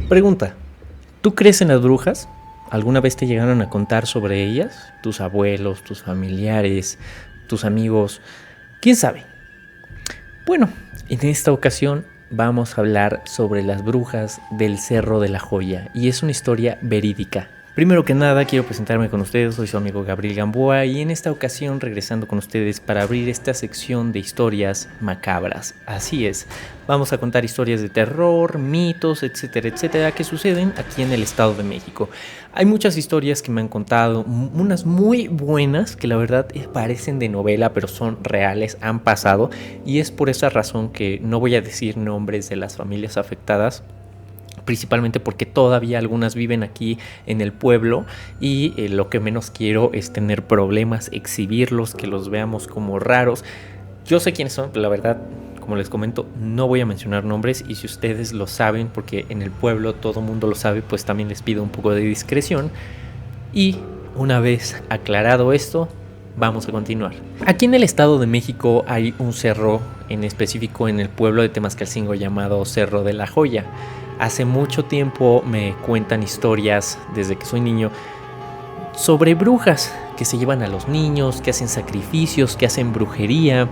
Pregunta, ¿tú crees en las brujas? ¿Alguna vez te llegaron a contar sobre ellas? ¿Tus abuelos, tus familiares, tus amigos? ¿Quién sabe? Bueno, en esta ocasión vamos a hablar sobre las brujas del Cerro de la Joya y es una historia verídica. Primero que nada quiero presentarme con ustedes, soy su amigo Gabriel Gamboa y en esta ocasión regresando con ustedes para abrir esta sección de historias macabras. Así es, vamos a contar historias de terror, mitos, etcétera, etcétera, que suceden aquí en el Estado de México. Hay muchas historias que me han contado, unas muy buenas que la verdad parecen de novela pero son reales, han pasado y es por esa razón que no voy a decir nombres de las familias afectadas. Principalmente porque todavía algunas viven aquí en el pueblo y lo que menos quiero es tener problemas, exhibirlos, que los veamos como raros. Yo sé quiénes son, pero la verdad, como les comento, no voy a mencionar nombres y si ustedes lo saben, porque en el pueblo todo mundo lo sabe, pues también les pido un poco de discreción. Y una vez aclarado esto, vamos a continuar. Aquí en el Estado de México hay un cerro en específico en el pueblo de Temascalcingo llamado Cerro de la Joya. Hace mucho tiempo me cuentan historias, desde que soy niño, sobre brujas que se llevan a los niños, que hacen sacrificios, que hacen brujería.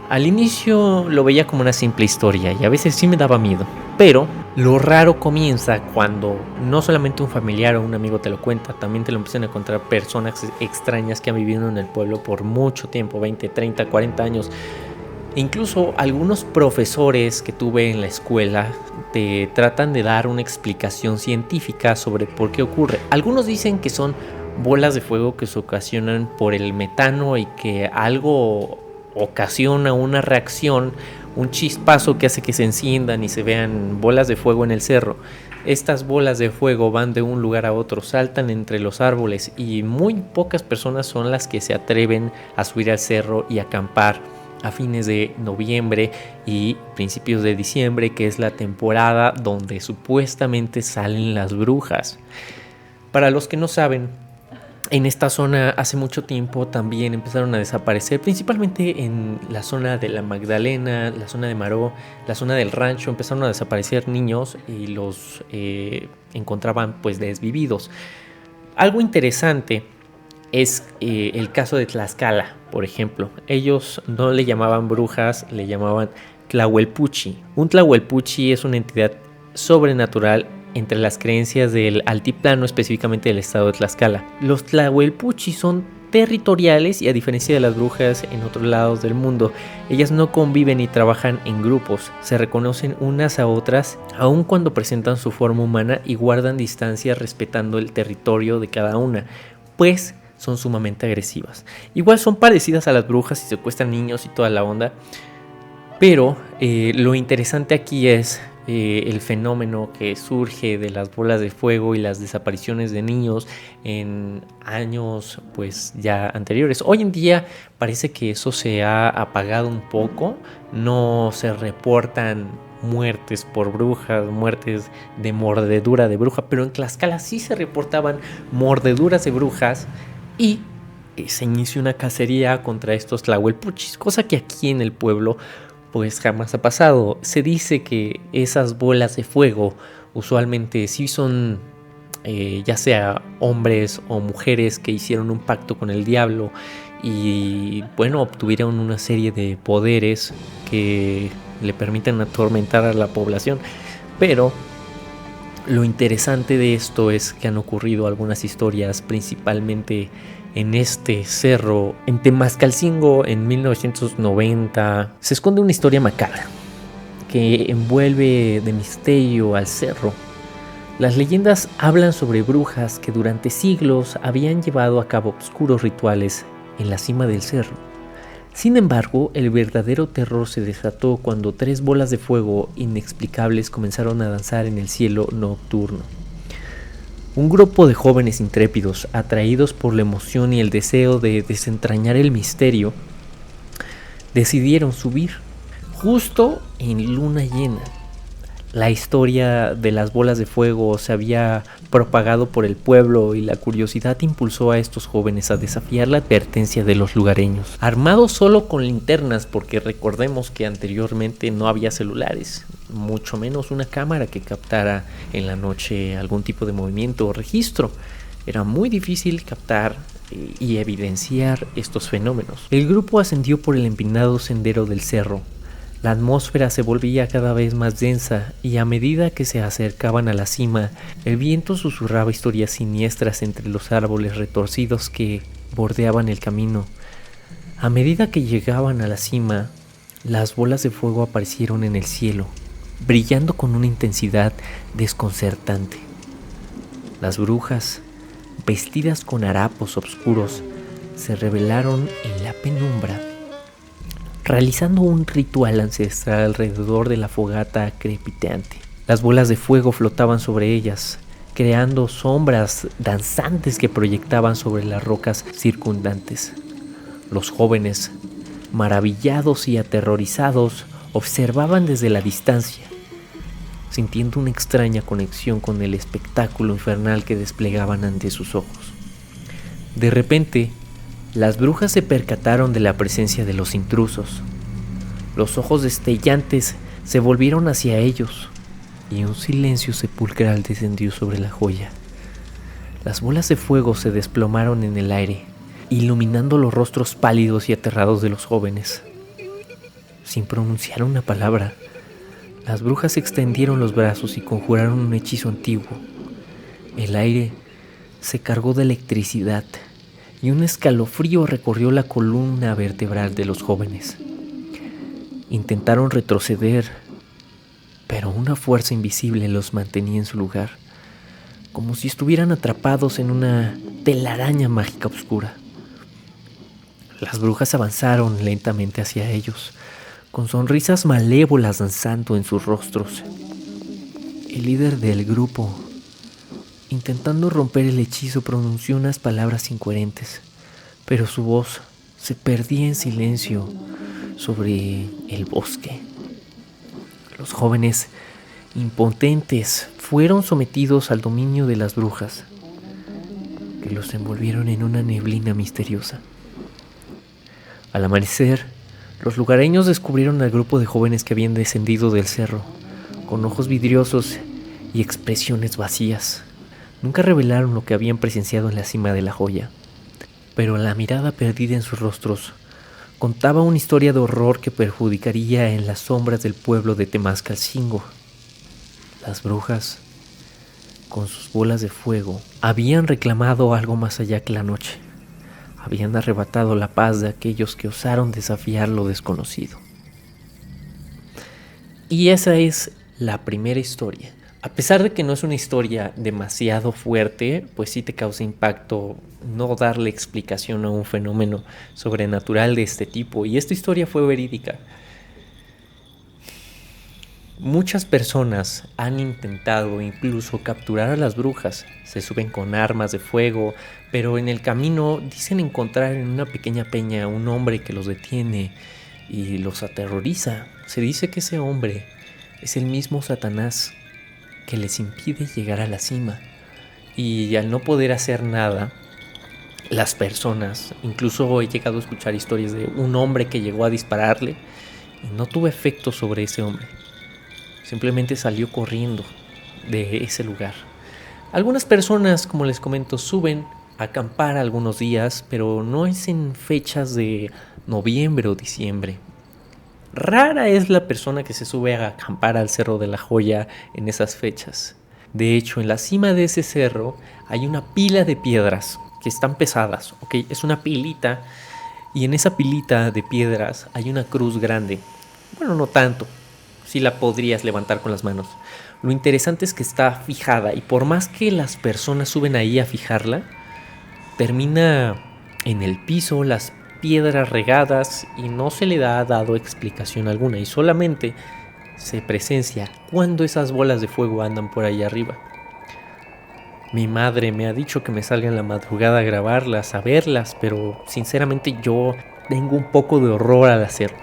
Al inicio lo veía como una simple historia y a veces sí me daba miedo. Pero lo raro comienza cuando no solamente un familiar o un amigo te lo cuenta, también te lo empiezan a encontrar personas extrañas que han vivido en el pueblo por mucho tiempo, 20, 30, 40 años. Incluso algunos profesores que tuve en la escuela te tratan de dar una explicación científica sobre por qué ocurre. Algunos dicen que son bolas de fuego que se ocasionan por el metano y que algo ocasiona una reacción, un chispazo que hace que se enciendan y se vean bolas de fuego en el cerro. Estas bolas de fuego van de un lugar a otro, saltan entre los árboles y muy pocas personas son las que se atreven a subir al cerro y acampar a fines de noviembre y principios de diciembre, que es la temporada donde supuestamente salen las brujas. Para los que no saben, en esta zona hace mucho tiempo también empezaron a desaparecer, principalmente en la zona de la Magdalena, la zona de Maró, la zona del rancho, empezaron a desaparecer niños y los encontraban pues desvividos. Algo interesante es el caso de Tlaxcala, por ejemplo. Ellos no le llamaban brujas, le llamaban Tlahuelpuchi. Un Tlahuelpuchi es una entidad sobrenatural entre las creencias del altiplano, específicamente del estado de Tlaxcala. Los Tlahuelpuchi son territoriales y a diferencia de las brujas en otros lados del mundo, ellas no conviven y trabajan en grupos, se reconocen unas a otras aun cuando presentan su forma humana y guardan distancia respetando el territorio de cada una, pues son sumamente agresivas. Igual son parecidas a las brujas y secuestran niños y toda la onda, pero lo interesante aquí es el fenómeno que surge de las bolas de fuego y las desapariciones de niños en años pues ya anteriores. Hoy en día parece que eso se ha apagado un poco, no se reportan muertes por brujas, muertes de mordedura de bruja, pero en Tlaxcala sí se reportaban mordeduras de brujas y se inició una cacería contra estos tlahuelpuchis, cosa que aquí en el pueblo pues jamás ha pasado. Se dice que esas bolas de fuego usualmente sí son ya sea hombres o mujeres que hicieron un pacto con el diablo y bueno, obtuvieron una serie de poderes que le permiten atormentar a la población. Pero lo interesante de esto es que han ocurrido algunas historias, principalmente en este cerro, en Temascalcingo, en 1990. Se esconde una historia macabra que envuelve de misterio al cerro. Las leyendas hablan sobre brujas que durante siglos habían llevado a cabo oscuros rituales en la cima del cerro. Sin embargo, el verdadero terror se desató cuando 3 bolas de fuego inexplicables comenzaron a danzar en el cielo nocturno. Un grupo de jóvenes intrépidos, atraídos por la emoción y el deseo de desentrañar el misterio, decidieron subir justo en luna llena. La historia de las bolas de fuego se había propagado por el pueblo y la curiosidad impulsó a estos jóvenes a desafiar la advertencia de los lugareños. Armados solo con linternas, porque recordemos que anteriormente no había celulares, mucho menos una cámara que captara en la noche algún tipo de movimiento o registro. Era muy difícil captar y evidenciar estos fenómenos. El grupo ascendió por el empinado sendero del cerro. La atmósfera se volvía cada vez más densa y a medida que se acercaban a la cima, el viento susurraba historias siniestras entre los árboles retorcidos que bordeaban el camino. A medida que llegaban a la cima, las bolas de fuego aparecieron en el cielo, brillando con una intensidad desconcertante. Las brujas, vestidas con harapos oscuros, se revelaron en la penumbra, realizando un ritual ancestral alrededor de la fogata crepitante. Las bolas de fuego flotaban sobre ellas, creando sombras danzantes que proyectaban sobre las rocas circundantes. Los jóvenes, maravillados y aterrorizados, observaban desde la distancia, sintiendo una extraña conexión con el espectáculo infernal que desplegaban ante sus ojos. De repente, las brujas se percataron de la presencia de los intrusos. Los ojos destellantes se volvieron hacia ellos y un silencio sepulcral descendió sobre la joya. Las bolas de fuego se desplomaron en el aire, iluminando los rostros pálidos y aterrados de los jóvenes. Sin pronunciar una palabra, las brujas extendieron los brazos y conjuraron un hechizo antiguo. El aire se cargó de electricidad y un escalofrío recorrió la columna vertebral de los jóvenes. Intentaron retroceder, pero una fuerza invisible los mantenía en su lugar, como si estuvieran atrapados en una telaraña mágica oscura. Las brujas avanzaron lentamente hacia ellos, con sonrisas malévolas danzando en sus rostros. El líder del grupo, intentando romper el hechizo, pronunció unas palabras incoherentes, pero su voz se perdía en silencio sobre el bosque. Los jóvenes, impotentes, fueron sometidos al dominio de las brujas, que los envolvieron en una neblina misteriosa. Al amanecer, los lugareños descubrieron al grupo de jóvenes que habían descendido del cerro, con ojos vidriosos y expresiones vacías. Nunca revelaron lo que habían presenciado en la cima de la joya, pero la mirada perdida en sus rostros contaba una historia de horror que perjudicaría en las sombras del pueblo de Temascalcingo. Las brujas, con sus bolas de fuego, habían reclamado algo más allá que la noche. Habían arrebatado la paz de aquellos que osaron desafiar lo desconocido. Y esa es la primera historia. A pesar de que no es una historia demasiado fuerte, pues sí te causa impacto no darle explicación a un fenómeno sobrenatural de este tipo. Y esta historia fue verídica. Muchas personas han intentado incluso capturar a las brujas. Se suben con armas de fuego, pero en el camino dicen encontrar en una pequeña peña un hombre que los detiene y los aterroriza. Se dice que ese hombre es el mismo Satanás que les impide llegar a la cima. Y al no poder hacer nada, las personas, incluso he llegado a escuchar historias de un hombre que llegó a dispararle y no tuvo efecto sobre ese hombre. Simplemente salió corriendo de ese lugar. Algunas personas, como les comento, suben a acampar algunos días, pero no es en fechas de noviembre o diciembre. Rara es la persona que se sube a acampar al Cerro de la Joya en esas fechas. De hecho, en la cima de ese cerro hay una pila de piedras que están pesadas, ¿ok? Es una pilita y en esa pilita de piedras hay una cruz grande. Bueno, no tanto. Sí la podrías levantar con las manos. Lo interesante es que está fijada y por más que las personas suben ahí a fijarla, termina en el piso, las piedras regadas y no se le ha dado explicación alguna y solamente se presencia cuando esas bolas de fuego andan por ahí arriba. Mi madre me ha dicho que me salga en la madrugada a grabarlas, a verlas, pero sinceramente yo tengo un poco de horror al hacerlo.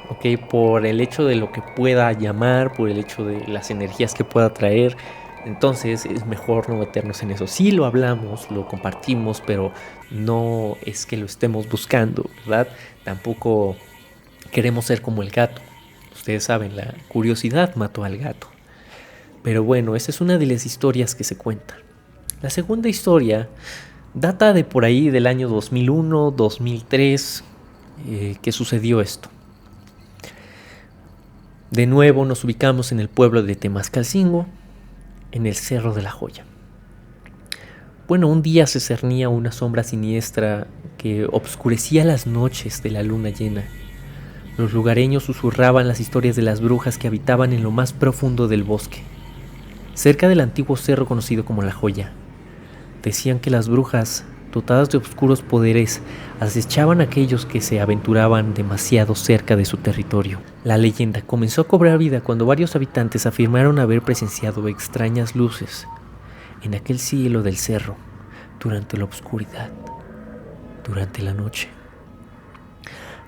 ¿ok? Por el hecho de lo que pueda llamar, por el hecho de las energías que pueda traer. Entonces es mejor no meternos en eso. Sí lo hablamos, lo compartimos, pero no es que lo estemos buscando, ¿verdad? Tampoco queremos ser como el gato. Ustedes saben, la curiosidad mató al gato. Pero bueno, esa es una de las historias que se cuentan. La segunda historia data de por ahí del año 2001, 2003, que sucedió esto. De nuevo nos ubicamos en el pueblo de Temascalcingo, en el Cerro de la Joya. Bueno, un día se cernía una sombra siniestra que obscurecía las noches de la luna llena. Los lugareños susurraban las historias de las brujas que habitaban en lo más profundo del bosque, cerca del antiguo cerro conocido como La Joya. Decían que las brujas, dotadas de oscuros poderes, acechaban a aquellos que se aventuraban demasiado cerca de su territorio. La leyenda comenzó a cobrar vida cuando varios habitantes afirmaron haber presenciado extrañas luces en aquel cielo del cerro durante la oscuridad, durante la noche.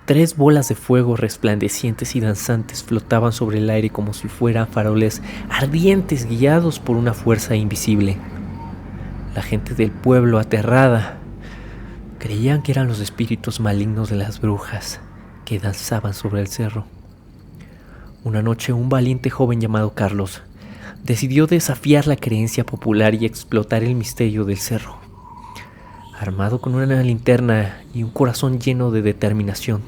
3 bolas de fuego resplandecientes y danzantes flotaban sobre el aire como si fueran faroles ardientes guiados por una fuerza invisible. La gente del pueblo, aterrada, creían que eran los espíritus malignos de las brujas que danzaban sobre el cerro. Una noche, un valiente joven llamado Carlos decidió desafiar la creencia popular y explotar el misterio del cerro. Armado con una linterna y un corazón lleno de determinación,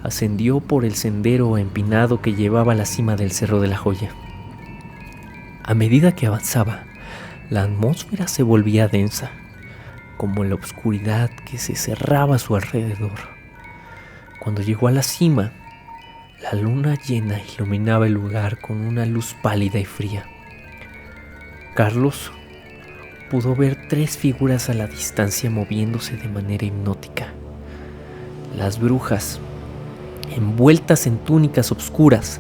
ascendió por el sendero empinado que llevaba a la cima del Cerro de la Joya. A medida que avanzaba, la atmósfera se volvía densa, como la oscuridad que se cerraba a su alrededor. Cuando llegó a la cima, la luna llena iluminaba el lugar con una luz pálida y fría. Carlos pudo ver 3 figuras a la distancia moviéndose de manera hipnótica. Las brujas, envueltas en túnicas oscuras,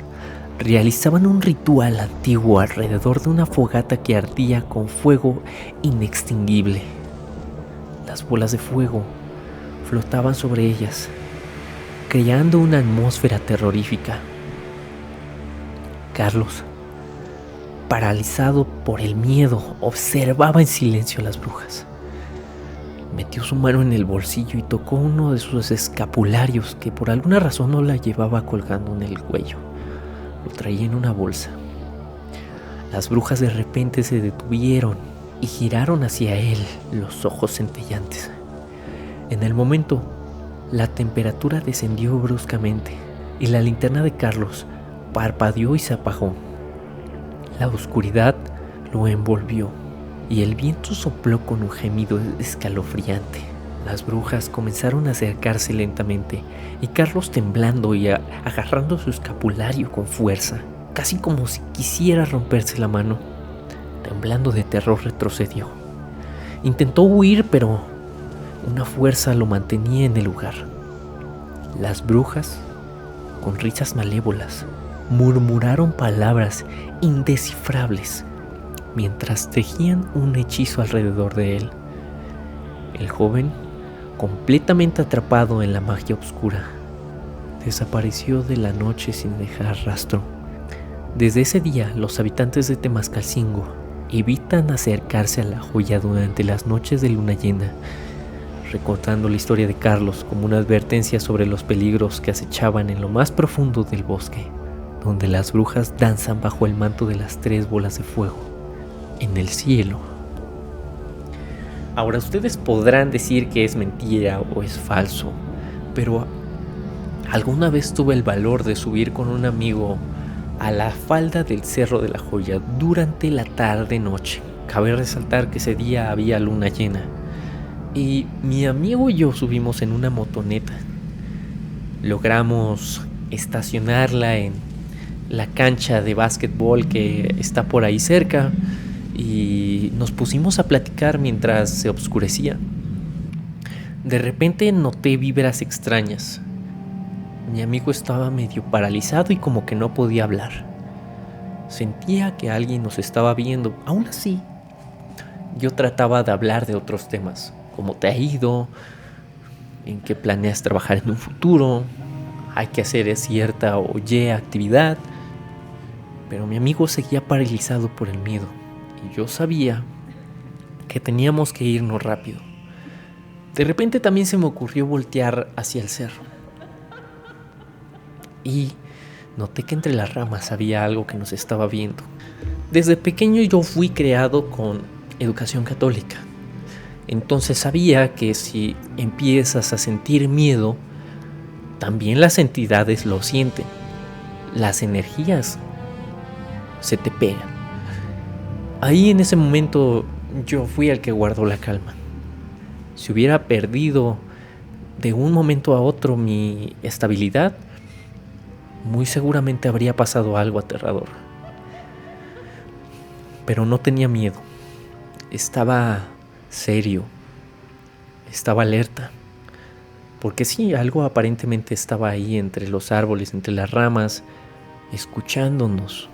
realizaban un ritual antiguo alrededor de una fogata que ardía con fuego inextinguible. Las bolas de fuego flotaban sobre ellas, creando una atmósfera terrorífica. Carlos, paralizado por el miedo, observaba en silencio a las brujas. Metió su mano en el bolsillo y tocó uno de sus escapularios que por alguna razón no la llevaba colgando en el cuello. Lo traía en una bolsa. Las brujas de repente se detuvieron y giraron hacia él los ojos centellantes. En el momento, la temperatura descendió bruscamente y la linterna de Carlos parpadeó y se apagó. La oscuridad lo envolvió y el viento sopló con un gemido escalofriante. Las brujas comenzaron a acercarse lentamente y Carlos, temblando y agarrando su escapulario con fuerza, casi como si quisiera romperse la mano, temblando de terror, retrocedió. Intentó huir, pero una fuerza lo mantenía en el lugar. Las brujas, con risas malévolas, murmuraron palabras indescifrables mientras tejían un hechizo alrededor de él. El joven, completamente atrapado en la magia oscura, desapareció de la noche sin dejar rastro. Desde ese día, los habitantes de Temascalcingo evitan acercarse a La Joya durante las noches de luna llena, recordando la historia de Carlos como una advertencia sobre los peligros que acechaban en lo más profundo del bosque, donde las brujas danzan bajo el manto de las 3 bolas de fuego en el cielo. Ahora, ustedes podrán decir que es mentira o es falso, pero alguna vez tuve el valor de subir con un amigo a la falda del Cerro de la Joya durante la tarde-noche. Cabe resaltar que ese día había luna llena y mi amigo y yo subimos en una motoneta. Logramos estacionarla en la cancha de básquetbol que está por ahí cerca y nos pusimos a platicar mientras se oscurecía. De repente noté vibras extrañas. Mi amigo estaba medio paralizado y como que no podía hablar. Sentía que alguien nos estaba viendo. Aún así, yo trataba de hablar de otros temas. ¿Cómo te ha ido? ¿En qué planeas trabajar en un futuro? hay que hacer cierta o Y actividad, pero mi amigo seguía paralizado por el miedo y yo sabía que teníamos que irnos rápido. De repente también se me ocurrió voltear hacia el cerro y noté que entre las ramas había algo que nos estaba viendo. Desde pequeño yo fui criado con educación católica, entonces sabía que si empiezas a sentir miedo, también las entidades lo sienten, las energías se te pegan. Ahí en ese momento yo fui el que guardó la calma. Si hubiera perdido de un momento a otro mi estabilidad, muy seguramente habría pasado algo aterrador. Pero no tenía miedo. Estaba serio. Estaba alerta. Porque sí, algo aparentemente estaba ahí entre los árboles, entre las ramas, escuchándonos.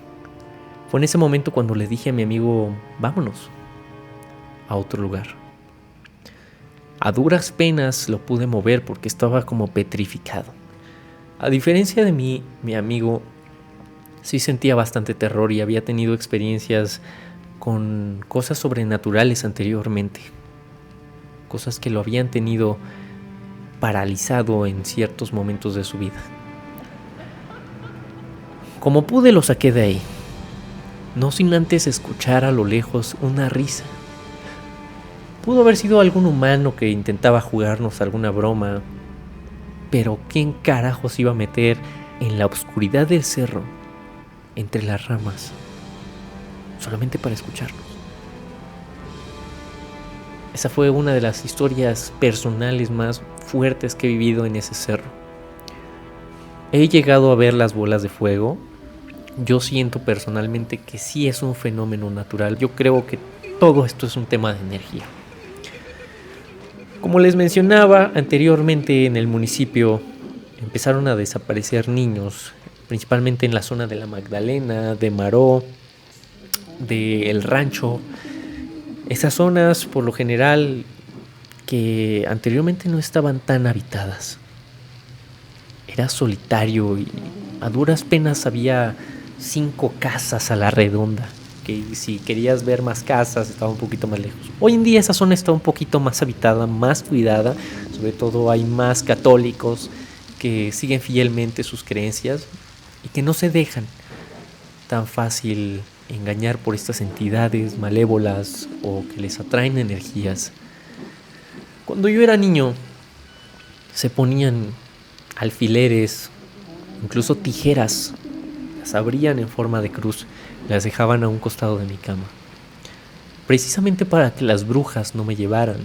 Fue en ese momento cuando le dije a mi amigo, vámonos a otro lugar. A duras penas lo pude mover porque estaba como petrificado. A diferencia de mí, mi amigo sí sentía bastante terror y había tenido experiencias con cosas sobrenaturales anteriormente. Cosas que lo habían tenido paralizado en ciertos momentos de su vida. Como pude lo saqué de ahí, no sin antes escuchar a lo lejos una risa. Pudo haber sido algún humano que intentaba jugarnos alguna broma, pero ¿quién carajos iba a meter en la oscuridad del cerro, entre las ramas, solamente para escucharnos? Esa fue una de las historias personales más fuertes que he vivido en ese cerro. He llegado a ver las bolas de fuego. Yo siento personalmente que sí es un fenómeno natural. Yo creo que todo esto es un tema de energía. Como les mencionaba anteriormente, en el municipio empezaron a desaparecer niños, principalmente en la zona de la Magdalena, de Maró, de El Rancho. Esas zonas, por lo general, que anteriormente no estaban tan habitadas. Era solitario y a duras penas había 5 casas a la redonda, que si querías ver más casas estaba un poquito más lejos. Hoy en día esa zona está un poquito más habitada, más cuidada, sobre todo hay más católicos que siguen fielmente sus creencias y que no se dejan tan fácil engañar por estas entidades malévolas o que les atraen energías. Cuando yo era niño se ponían alfileres, incluso tijeras, las abrían en forma de cruz, las dejaban a un costado de mi cama, precisamente para que las brujas no me llevaran.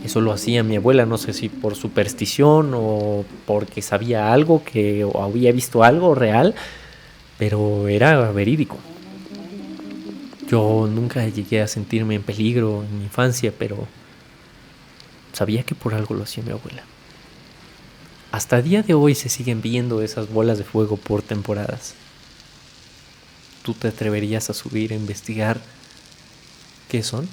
Eso lo hacía mi abuela, no sé si por superstición o porque sabía algo o había visto algo real, pero era verídico. Yo nunca llegué a sentirme en peligro en mi infancia, pero sabía que por algo lo hacía mi abuela. Hasta el día de hoy se siguen viendo esas bolas de fuego por temporadas. ¿Tú te atreverías a subir a investigar qué son?